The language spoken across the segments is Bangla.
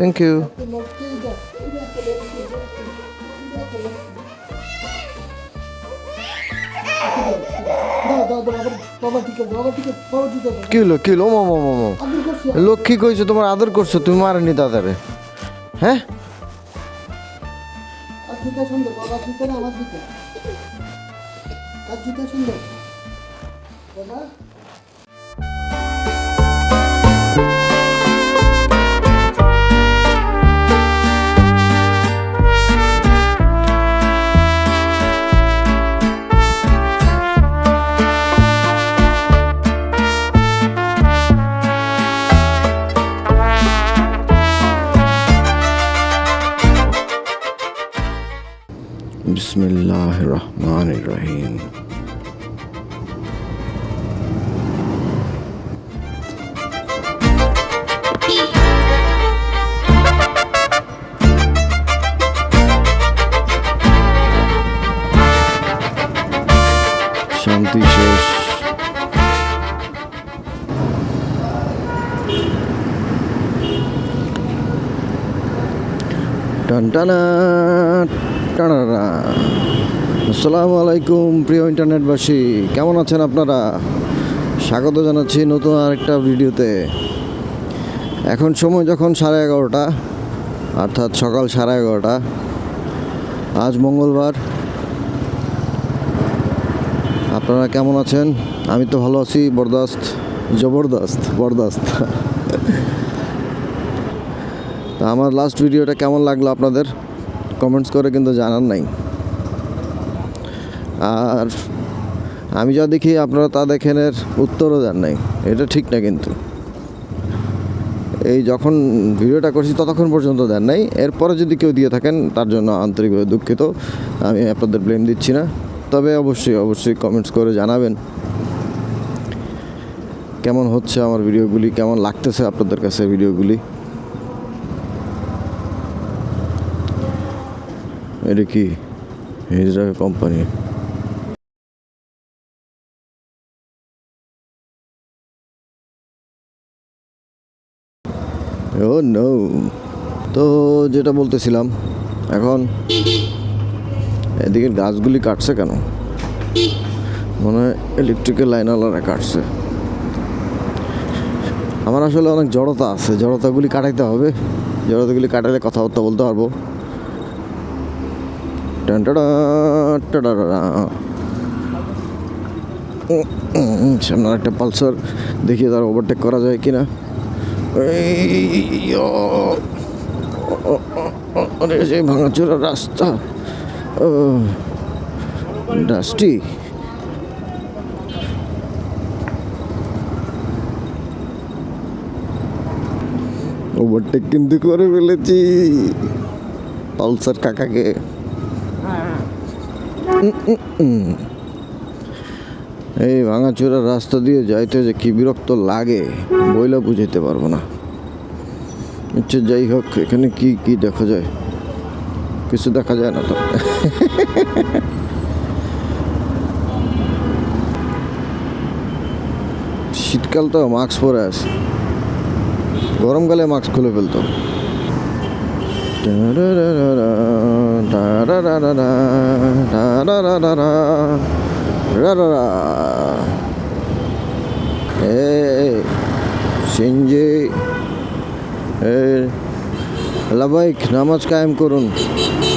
Thank you. কি হলো কি হলো? লক্ষ্মী কইছো তোমার আদর করছো, তুমি মারেনি দাদারে? হ্যাঁ সুন্দর বাবা জুতো না আমার জুতো, আর জুতো সুন্দর বাবা। বিসমিল্লাহির রহমানির রহিম। শান্তি শেষ। টান টানা টানারা। আসসালামু আলাইকুম প্রিয় ইন্টারনেটবাসী, কেমন আছেন আপনারা? স্বাগত জানাচ্ছি নতুন আরেকটা ভিডিওতে। এখন সময় যখন 11:30, অর্থাৎ সকাল 11:30। আজ মঙ্গলবার। আপনারা কেমন আছেন? আমি তো ভালো আছি, বরদাস্ত। তা আমার লাস্ট ভিডিওটা কেমন লাগলো আপনাদের কমেন্টস করে কিন্তু জানার নাই। আর আমি যা দেখি আপনারা তা দেখেন, এর উত্তরও দেন নাই। এটা ঠিক না কিন্তু। এই যখন ভিডিওটা করছি ততক্ষণ পর্যন্ত দেন নাই। এরপরে যদি কেউ দিয়ে থাকেন তার জন্য আন্তরিকভাবে দুঃখিত, আমি আপনাদের ব্লেম দিচ্ছি না। তবে অবশ্যই কমেন্টস করে জানাবেন কেমন হচ্ছে আমার ভিডিওগুলি, কেমন লাগতেছে আপনাদের কাছে ভিডিওগুলি। এটা কি হিজরা কোম্পানি? ও নো। তো যেটা বলতেছিলাম, এখন এদিকে গাছগুলি কাটছে কেন? মনে হয় ইলেকট্রিক্যাল লাইনওয়ালারা কাটছে। আমার আসলে অনেক জড়তা আছে, জড়তাগুলি কাটাইতে হবে। জড়তাগুলি কাটাইলে কথাবার্তা বলতে পারবো। সামনে একটা পালসার, দেখি তার ওভারটেক করা যায় কিনা। সেই ভাঙাচোরা রাস্তা, ডাস্টি। ওভারটেক কিন্তু করে ফেলেছি পালসার কাকাকে। এই ভাঙাচোরা রাস্তা দিয়ে যাইতে যে কি বিরক্ত লাগে বইলা বুঝাইতে পারবো না। আচ্ছা যাই হোক, এখানে কি কি দেখা যায়? কিছু দেখা যায় না তো। শীতকাল তো মাস্ক পরে আছে, গরমকালে মাস্ক খুলে ফেলতো। সিনজি লাভাইক নামাজ কায়েম করুন,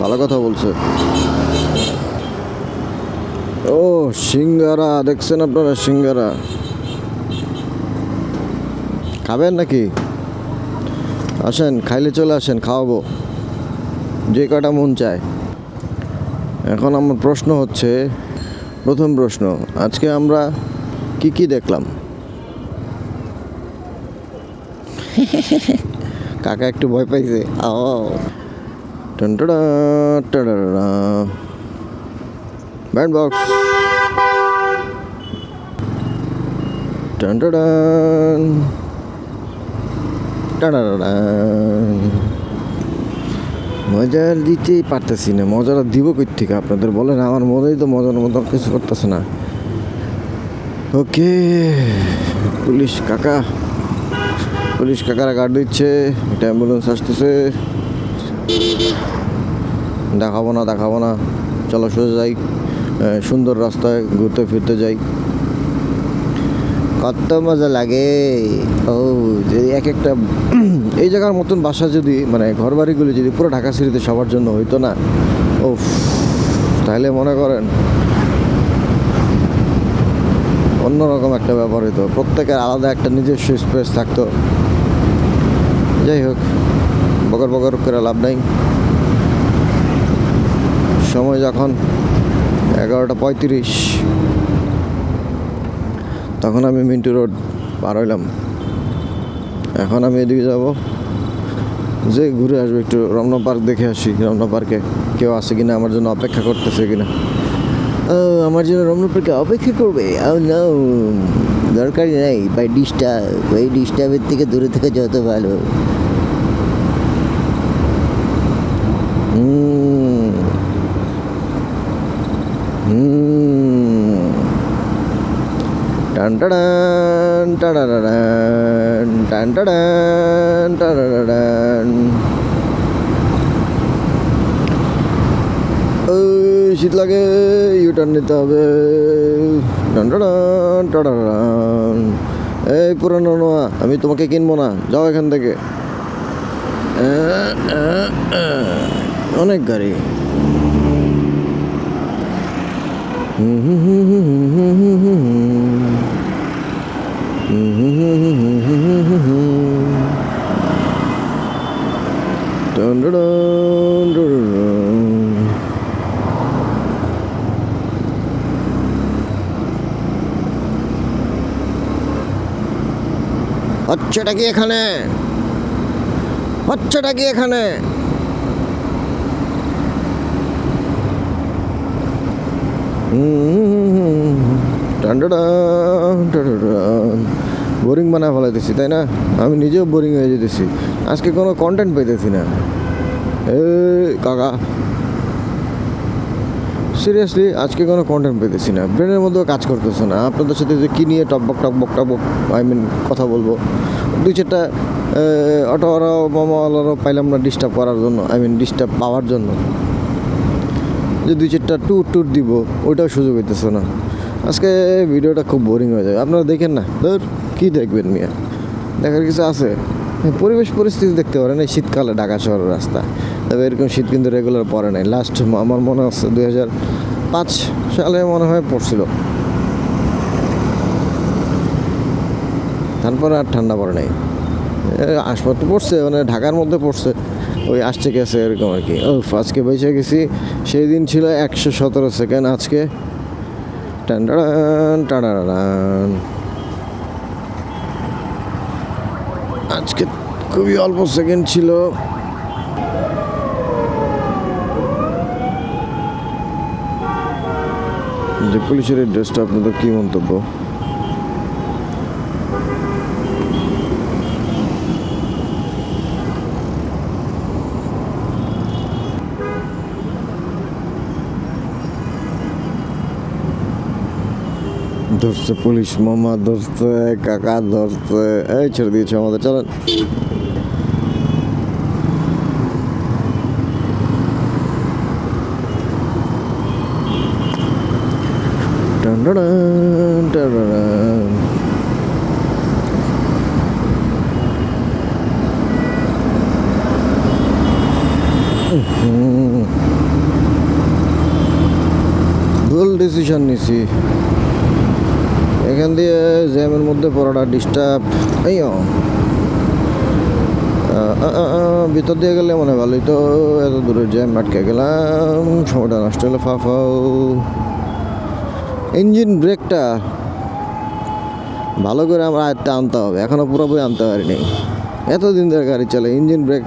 ভালো কথা বলছে। ও সিঙ্গারা দেখছেন আপনারা? সিঙ্গারা খাবেন নাকি? আসেন, খাইলে চলে আসেন, খাওয়াবো যে কটা মন চায়। এখন আমার প্রশ্ন হচ্ছে, প্রথম প্রশ্ন, আজকে আমরা কি দেখলাম? কাকা একটু ভয় পাইছে। ব্যান্ড বক্স, মজা দিতেই পারতেছি না। মজাটা দিব কই থেকে আপনাদের বলেন? আমার মজাই তো মজার মতো কিছু করতেছে না। ওকে পুলিশ কাকা, পুলিশ কাকারা গার্ড দিচ্ছে, একটা অ্যাম্বুলেন্স আসতেছে। দেখাবো না, চলো সোজা যাই, সুন্দর রাস্তায় ঘুরতে ফিরতে যাই। কত মজা লাগে। ও যদি এক একটা এই জায়গার মতন বাসা যদি মানে ঘর বাড়িগুলি যদি পুরো ঢাকা সিটিতে সবার জন্য হইতো না, ও তাহলে মনে করেন অন্যরকম একটা ব্যাপার হইতো, প্রত্যেকের আলাদা একটা নিজস্ব স্পেস থাকতো। যাই হোক, বকর করে লাভ নাই। সময় যখন 11:35, তখন আমি মিন্টু রোড পার হইলাম। এখন আমি এদিকে যাব, যে ঘুরে আসবো, একটু রমনা পার্ক দেখে আসি। রমনা পার্কে কেউ আছে কিনা, আমার জন্য অপেক্ষা করতেছে কিনা। আমার জন্য রমনা পার্কে অপেক্ষা করবে? দরকারই নাই, বাই ডিস্টার্ব। এই ডিস্টার্বের থেকে দূরে থেকে যত ভালো। টান টাডান টাডাডাডান টান টাডান টাডাডাডান। শীত লাগে, ইউটার্ন নিতে হবে। টান টাডান টাডাডান। এই পুরানো নোয়া, আমি তোমাকে কিনবো না, যাও এখান থেকে। অনেক গাড়ি। হচ্ছেটা কি এখানে? বোরিং বানায় ফেলাইতেছি, তাই না? আমি নিজেও বোরিং হয়ে যেতেছি, আজকে কোনো কন্টেন্ট পাইতেছি না। কাকা সিরিয়াসলি আজকে কোনো কন্টেন্ট পেতেছি না, ব্রেনের মধ্যেও কাজ করতেছে না। আপনাদের সাথে যে কী নিয়ে টকবক আই মিন কথা বলবো, 2-4টা অটোওয়ালাও মামাওয়ালারও পাইলাম না ডিস্টার্ব করার জন্য, ডিস্টার্ব পাওয়ার জন্য। যে 2-4টা ট্যুর দিব, ওইটাও সুযোগ হইতেছে না। আজকে ভিডিওটা খুব বোরিং হয়ে যাবে, আপনারা দেখেন না। ধর কী দেখবেন মিয়া, দেখার কিছু আছে? পরিবেশ পরিস্থিতি দেখতে পারেন। এই শীতকালে ঢাকা শহরের রাস্তা, তবে এরকম শীত কিন্তু রেগুলার পড়ে নাই। লাস্ট আমার মনে হচ্ছে 2005 সালে মনে হয় পড়ছিল, তারপরে আর ঠান্ডা পড়ে নাই। আসপত্র পড়ছে, মানে ঢাকার মধ্যে পড়ছে, ওই আসছে গেছে এরকম আর কি। আজকে বেঁচে গেছি। সেই দিন ছিল 117 সেকেন্ড, আজকে টান টাডান। আজকে খুবই অল্প সেকেন্ড ছিল। যে পুলিশের এই ড্রেসটা, আপনাদের কী মন্তব্য? ধরছে পুলিশ, মামা ধরছে, কাকা ধরছে, এই ছেড়ে দিয়েছে আমাদের। চলেন। ভুল ডিসিশন নিছি, এখান দিয়ে জ্যামের মধ্যে পড়াটা ডিস্টার্ব। ভিতর দিয়ে গেলে মনে ভালোই তো, এত দূরে জ্যাম আটকে গেলাম, সময়টা নষ্ট হলো ফাফাও। ইঞ্জিন ব্রেকটা ভালো করে আমরা আয়ত্তে আনতে হবে, এখনও পুরোপুরি আনতে পারিনি। এতদিন ধরে গাড়ি চলে, ইঞ্জিন ব্রেক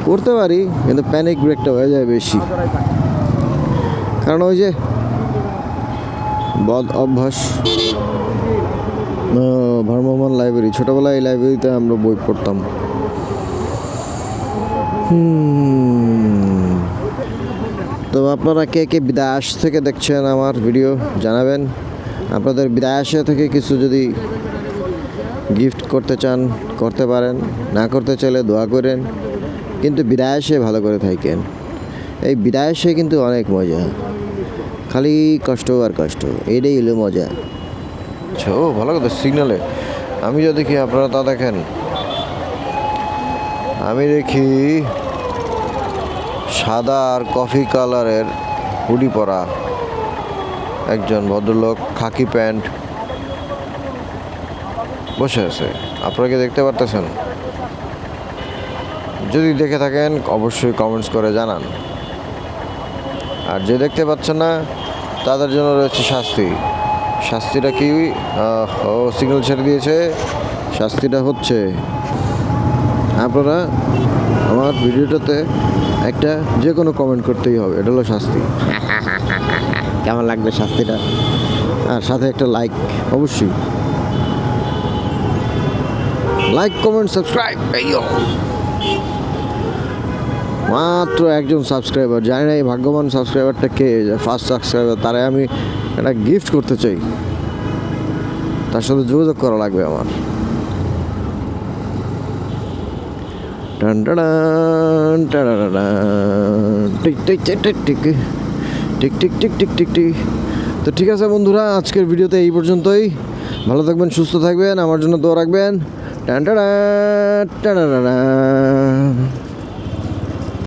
করতে পারি, কিন্তু প্যানিক ব্রেকটা হয়ে যায় বেশি। কারণ ওই যে বদ অভ্যাস। ভ্রাম্যমাণ লাইব্রেরি, ছোটোবেলায় এই লাইব্রেরিতে আমরা বই পড়তাম। তো আপনারা কে কে বিদেশ থেকে দেখছেন আমার ভিডিও জানাবেন। আপনাদের বিদেশ থেকে কিছু যদি গিফট করতে চান করতে পারেন, না করতে চাইলে দোয়া করেন, কিন্তু বিদায় এসে ভালো করে থাকেন। এই বিদায় এসে কিন্তু অনেক মজা, খালি কষ্ট আর কষ্ট, এটাই হলো মজা। আচ্ছা, ও ভালো কথা, সিগনালে আমি যা দেখি আপনারা তা দেখেন। আমি দেখি সাদা আর কফি কালারের হুডি পরা একজন ভদ্রলোক, খাকি প্যান্ট, বসে আছে। আপনারা কি দেখতে পারতেছেন? যদি দেখে থাকেন অবশ্যই কমেন্টস করে জানান। আর যে দেখতে পাচ্ছেন না তাদের জন্য রয়েছে শাস্তি। শাস্তিটা কি? ও সিগন্যাল ছেড়ে দিয়েছে। শাস্তিটা হচ্ছে আপনারা আমার ভিডিওটাতে একটা যে কোনো কমেন্ট করতেই হবে, এটা হলো শাস্তি। কেমন লাগবে শাস্তিটা? আর সাথে একটা লাইক, অবশ্যই লাইক, কমেন্ট, সাবস্ক্রাইব। মাত্র একজন সাবস্ক্রাইবার, জানি না এই ভাগ্যবান সাবস্ক্রাইবারটা কে, ফার্স্ট সাবস্ক্রাইবার, তারে আমি একটা গিফট করতে চাই। তার সাথে যোগাযোগ করা লাগবে আমার। টান টান টান, tick tick tick tick tick tick tick tick tick tick tick. তো ঠিক আছে বন্ধুরা, আজকের ভিডিওতে এই পর্যন্তই। ভালো থাকবেন, সুস্থ থাকবেন, আমার জন্য দোয়া রাখবেন। টান টান টান।